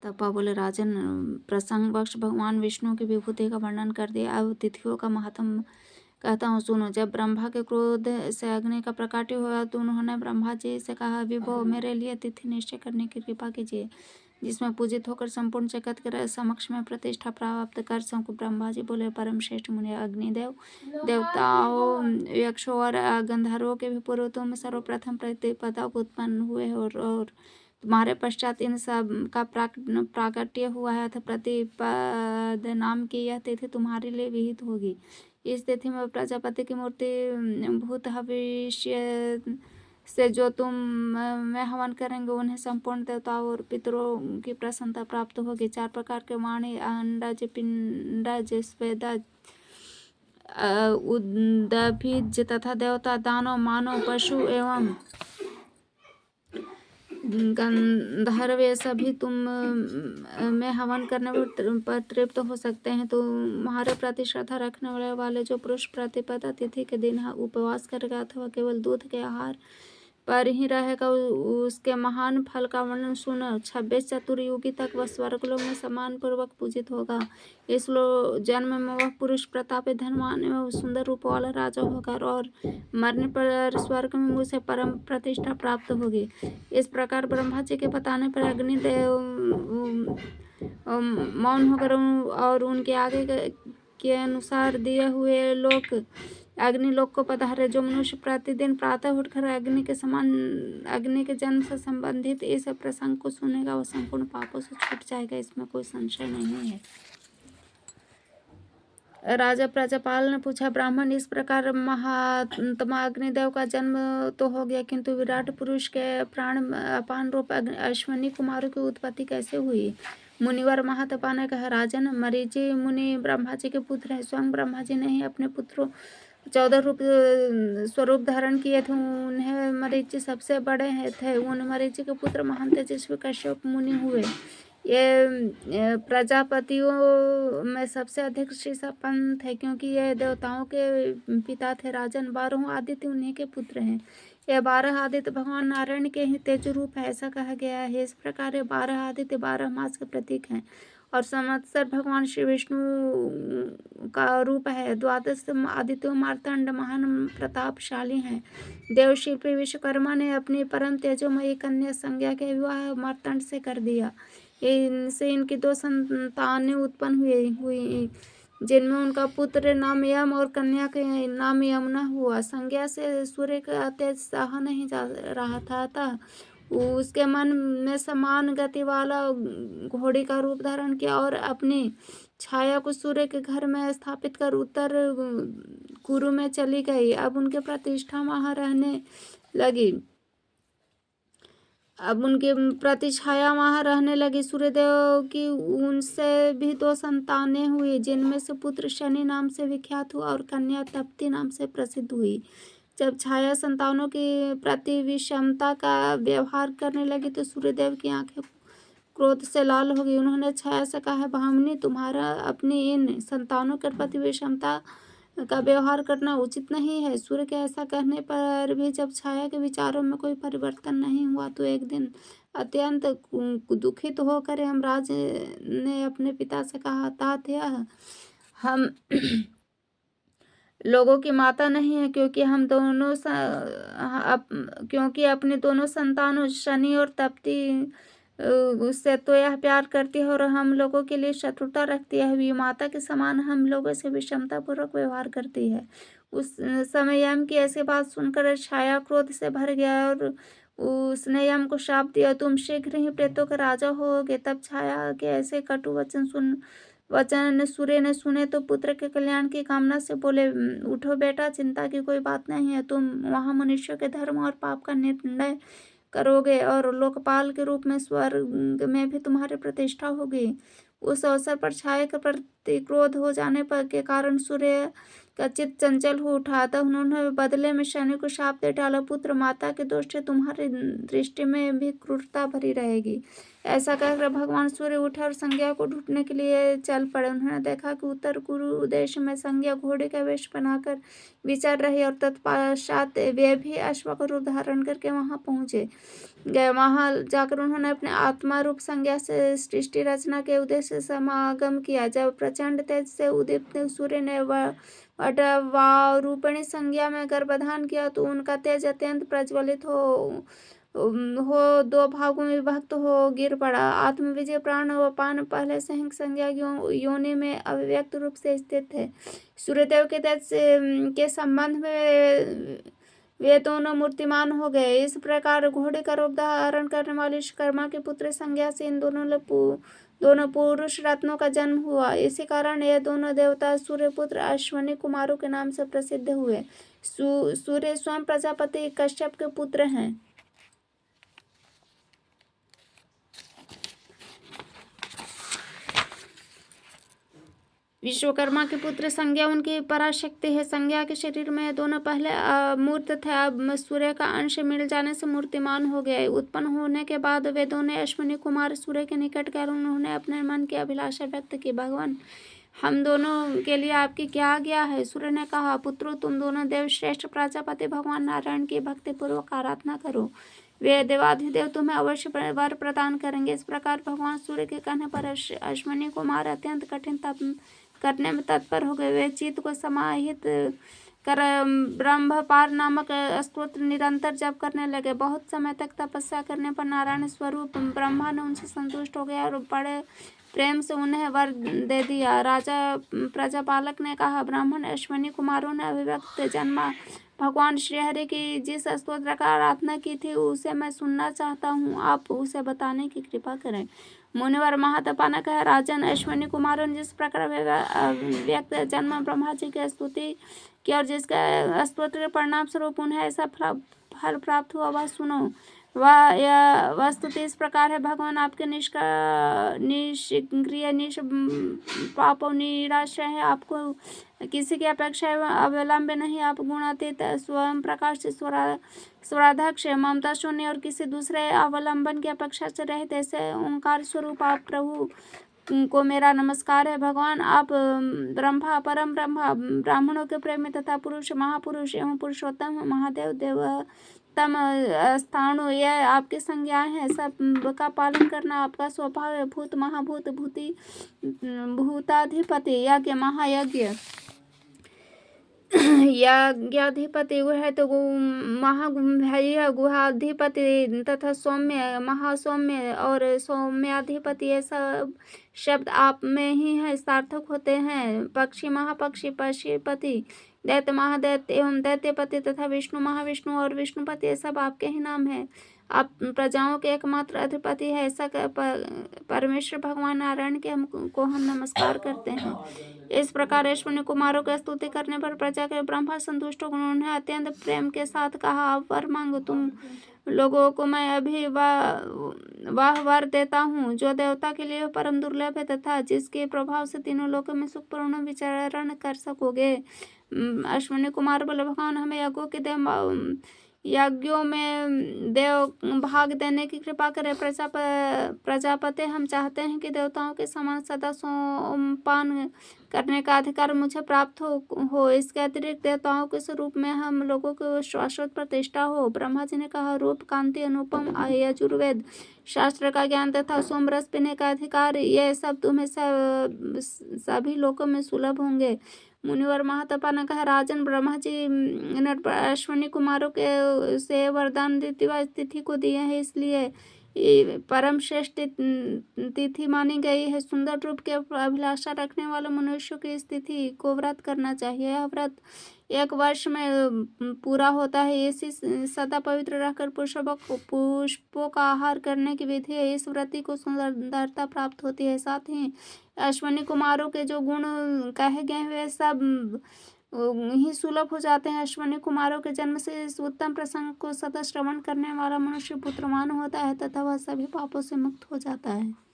तपा बोले, राजन, प्रसंगवश भगवान विष्णु की विभूति का वर्णन कर दिया। अब तिथियों का महत्व कहता हूँ, सुनो। जब ब्रह्मा के क्रोध से अग्नि का प्रकाट्य हुआ तो उन्होंने ब्रह्मा जी से कहा, विभो, मेरे लिए तिथि निश्चय करने की कृपा कीजिए जिसमें पूजित होकर संपूर्ण जगत के समक्ष में प्रतिष्ठा प्राप्त कर सकूं। ब्रह्मा जी बोले, परम श्रेष्ठ मुनि अग्निदेव, देवताओं, यक्षों और गंधर्वों के भी पूर्व तुम सर्वप्रथम प्रतिपदा उत्पन्न हुए हो, और तुम्हारे पश्चात इन सब का प्राकट्य हुआ है, अतः प्रतिपद नाम की यह तिथि तुम्हारे लिए विहित होगी। इस तिथि में प्रजापति की मूर्ति भूत भविष्य से जो तुम में हवन करेंगे उन्हें संपूर्ण देवताओं और पितरों की प्रसन्नता प्राप्त होगी। 4 प्रकार के वाणी, अंडज, पिंडज, स्वेदज, उद्भिज तथा देवता, दानव, मानव, पशु एवं गंधर्व, ये सभी तुम में हवन करने पर तृप्त हो सकते हैं। तुम्हारे प्रति श्रद्धा रखने वाले जो पुरुष प्रतिपदा तिथि के दिन उपवास करेगा अथवा केवल दूध के आहार पर ही रहेगा, उसके महान फल का वर्णन सुनो। 26 चतुर्युगी तक वह स्वर्गलोक में सम्मान पूर्वक पूजित होगा। इस जन्म में वह पुरुष प्रतापी, धनवान एवं सुंदर रूप वाला राजा होगा, और मरने पर स्वर्ग में उसे परम प्रतिष्ठा प्राप्त होगी। इस प्रकार ब्रह्मा जी के बताने पर अग्निदेव मौन होकर और उनके आगे के अनुसार दिए हुए लोक अग्निलोक को पधारे। जो मनुष्य प्रतिदिन प्रातः उठकर अग्नि के जन्म से संबंधित इस प्रसंग को सुनेगा वह संपूर्ण पापों से छूट जाएगा, इसमें कोई संशय नहीं है। राजा प्रजापाल ने पूछा, ब्राह्मण, इस प्रकार महात्मा अग्निदेव का जन्म तो हो गया, किंतु विराट पुरुष के प्राण अपान रूप अश्विनी कुमारों की उत्पत्ति कैसे हुई? मुनिवर महातपा ने कहा, राजन, मरीचि मुनि ब्रह्मा जी के पुत्र हैं। स्वयं ब्रह्मा जी ने ही अपने पुत्रों 14 रूप स्वरूप धारण किए थे। उन्हें मरीचि सबसे बड़े थे। उन मरीचि के पुत्र महान तेजस्वी कश्यप मुनि हुए। ये प्रजापतियों में सबसे अधिक श्री संपन्न थे, क्योंकि ये देवताओं के पिता थे। राजन, 12 आदित्य उन्हीं के पुत्र हैं। ये 12 आदित्य भगवान नारायण के ही तेज रूप है, ऐसा कहा गया है। इस प्रकार ये 12 आदित्य 12 मास के प्रतीक हैं, और संवत्सर भगवान श्री विष्णु का रूप है। 12 आदित्यों मार्तंड महान प्रतापशाली हैं। देवशिल्पी विश्वकर्मा ने अपनी परम तेजोमयी कन्या संज्ञा के विवाह मार्तंड से कर दिया। इनसे इनकी 2 संतानें उत्पन्न हुई जिनमें उनका पुत्र नाम यम और कन्या के नाम यमुना हुआ। संज्ञा से सूर्य का तेज सहा नहीं जा रहा था, अतः उसके मन में समान गति वाला घोड़ी का रूप धारण किया और अपनी छाया को सूर्य के घर में स्थापित कर उत्तर कुरु में चली गई। अब उनकी प्रतिष्ठा वहाँ रहने लगी। अब उनकी प्रतिछाया वहाँ रहने लगी। सूर्यदेव की उनसे भी 2 संतानें हुई, जिनमें से पुत्र शनि नाम से विख्यात हुआ और कन्या तप्ती नाम से प्रसिद्ध हुई। जब छाया संतानों की प्रति विषमता का व्यवहार करने लगी तो सूर्यदेव की आंखें क्रोध से लाल हो गई। उन्होंने छाया से कहा, भामिनी, तुम्हारा अपनी इन संतानों के प्रति विषमता का व्यवहार करना उचित नहीं है। सूर्य के ऐसा कहने पर भी जब छाया के विचारों में कोई परिवर्तन नहीं हुआ तो एक दिन अत्यंत दुखित होकर यमराज ने अपने पिता से कहा, तात, यह हम लोगों की माता नहीं है, क्योंकि हम दोनों क्योंकि अपने दोनों संतानों शनि और तप्ती उससे तो यह प्यार करती है और हम लोगों के लिए शत्रुता रखती है। वी माता के समान हम लोगों से विषमता पूर्वक व्यवहार करती है। उस समय यम की ऐसी बात सुनकर छाया क्रोध से भर गया और उसने यम को शाप दिया, तुम शीघ्र ही प्रेतों के राजा होगे। तब छाया के ऐसे कटु वचन सूर्य ने सुने तो पुत्र के कल्याण की कामना से बोले, उठो बेटा, चिंता की कोई बात नहीं है। तुम वहाँ मनुष्यों के धर्म और पाप का निर्णय करोगे और लोकपाल के रूप में स्वर्ग में भी तुम्हारी प्रतिष्ठा होगी। उस अवसर पर छाया के अति क्रोध हो जाने पर के कारण सूर्य का चित्त चंचल हो उठा, अतः उन्होंने बदले में शनि को शाप दे डाला, पुत्र माता के दोष से तुम्हारी दृष्टि में भी क्रूरता भरी रहेगी। ऐसा कहकर भगवान सूर्य उठे और संज्ञा को ढूंढने के लिए चल पड़े। उन्होंने देखा कि उत्तर कुरु देश में संज्ञा घोड़े का वेश बनाकर विचर रही और तत्पश्चात वे भी अश्व का रूप धारण करके वहां पहुंचे गए। वहां जाकर उन्होंने अपने आत्मा रूप संज्ञा से सृष्टि रचना के उद्देश्य से समागम किया। जब प्रचंड तेज से उदीप्त सूर्य ने रूपिणी संज्ञा में गर्भाधान किया तो उनका तेज अत्यंत प्रज्वलित हो दो भागों में विभक्त हो गिर पड़ा। आत्मविजय प्राण व पान पहले से ही संज्ञा योनि में अभिव्यक्त रूप से स्थित थे। सूर्यदेव के तेज के संबंध में वे दोनों मूर्तिमान हो गए। इस प्रकार घोड़े का रूप धारण करने वाली विश्वकर्मा के पुत्र संज्ञा से इन दोनों पुरुष रत्नों का जन्म हुआ। इसी कारण ये दोनों देवता सूर्यपुत्र अश्वनी कुमारों के नाम से प्रसिद्ध हुए। सूर्य स्वयं प्रजापति कश्यप के पुत्र हैं। विश्वकर्मा के पुत्र संज्ञा उनकी पराशक्ति है। संज्ञा के शरीर में दोनों पहले मूर्त थे, अब सूर्य का अंश मिल जाने से मूर्तिमान हो गए। उत्पन्न होने के बाद वे दोनों अश्विनी कुमार सूर्य के निकट गए। उन्होंने अपने मन की अभिलाषा व्यक्त की, भगवान हम दोनों के लिए आपकी क्या आज्ञा है। सूर्य ने कहा, पुत्रों तुम दोनों देवश्रेष्ठ प्रजापति भगवान नारायण की भक्ति पूर्वक आराधना करो, वे देवाधिदेव तुम्हें अवश्य वर प्रदान करेंगे। इस प्रकार भगवान सूर्य के कहने पर अश्विनी कुमार अत्यंत कठिन तप करने में तत्पर हो गए। वे चित्त को समाहित कर ब्रह्मपार नामक स्तोत्र निरंतर जप करने लगे। बहुत समय तक तपस्या करने पर नारायण स्वरूप ब्रह्मा ने उनसे संतुष्ट हो गया और बड़े प्रेम से उन्हें वर दे दिया। राजा प्रजापालक ने कहा, ब्राह्मण अश्विनी कुमारों ने अभिव्यक्त जन्मा भगवान श्रीहरि की जिस स्तोत्र का आराधना की थी उसे मैं सुनना चाहता हूँ, आप उसे बताने की कृपा करें। मुनिवर महातपा ने कहा, राजन अश्विनी कुमारों ने जिस प्रकार व्यक्त जन्म ब्रह्मा जी की स्तुति की और जिसके स्तोत्र के परिणाम स्वरूप उन्हें ऐसा फल प्राप्त हुआ वह सुनो। वह स्तुति इस प्रकार है, भगवान आपके निष्क्रिय निष्पाप और निराश्रय है, आपको किसी की अपेक्षा एवं अवलंब नहीं, आप गुणातीत स्वयं प्रकाश स्वराध्यक्ष ममता शून्य और किसी दूसरे अवलंबन की अपेक्षा से रहित ऐसे ओंकार स्वरूप आप प्रभु को मेरा नमस्कार है। भगवान आप ब्रह्मा परम ब्रह्मा ब्राह्मणों के प्रेमी तथा पुरुष महापुरुष एवं पुरुषोत्तम महादेव देवतम स्थाणु यह आपकी संज्ञाएं हैं। सब का पालन करना आपका स्वभाव है। भूत महाभूत भूति भूताधिपति यज्ञ महायज्ञ यज्ञाधिपति वह तो महाभय गुहाधिपति तथा सौम्य महासौम्य और सौम्याधिपति ये सब शब्द आप में ही है सार्थक होते हैं। पक्षी महापक्षी पशुपति दैत्य महादैत्य एवं दैत्यपति तथा विष्णु महाविष्णु और विष्णुपति ये सब आपके ही नाम है। आप प्रजाओं के एकमात्र अधिपति है। ऐसा परमेश्वर भगवान नारायण के को हम नमस्कार करते हैं। इस प्रकार अश्विनी कुमारों की स्तुति करने पर प्रजा के ब्रह्मा संतुष्ट हो उन्होंने अत्यंत प्रेम के साथ कहा, आप वर मांगो, तुम लोगों को मैं अभी वह वर देता हूँ जो देवता के लिए परम दुर्लभ है तथा जिसके प्रभाव से तीनों लोकों में सुखपूर्ण विचरण कर सकोगे। अश्विनी कुमार बोले, भगवान हमें यज्ञों में देव भाग देने की कृपा करें। प्रजापति हम चाहते हैं कि देवताओं के समान सदा सोमपान करने का अधिकार मुझे प्राप्त हो। इसके अतिरिक्त देवताओं के स्वरूप में हम लोगों को शाश्वत प्रतिष्ठा हो। ब्रह्मा जी ने कहा, रूप कांति अनुपम यजुर्वेद शास्त्र का ज्ञान तथा सोमरस पीने का अधिकार ये सब तुम्हें सभी लोकों में सुलभ होंगे। मुनिवर महातपा ने कहा, राजन ब्रह्मा जी ने अश्विनी कुमारों के से वरदान द्वितीय तिथि को दिए हैं, इसलिए परम श्रेष्ठ तिथि मानी गई है। सुंदर रूप के अभिलाषा रखने वाले मनुष्यों की इस तिथि को व्रत करना चाहिए। यह व्रत 1 वर्ष में पूरा होता है। इसी सदा पवित्र रहकर पुष्पों का आहार करने की विधि है। इस व्रति को सुंदरता प्राप्त होती है। साथ ही अश्विनी कुमारों के जो गुण कहे गए वे सब ही सुलभ हो जाते हैं। अश्विनी कुमारों के जन्म से इस उत्तम प्रसंग को सदा श्रवण करने वाला मनुष्य पुत्रवान होता है तथा वह सभी पापों से मुक्त हो जाता है।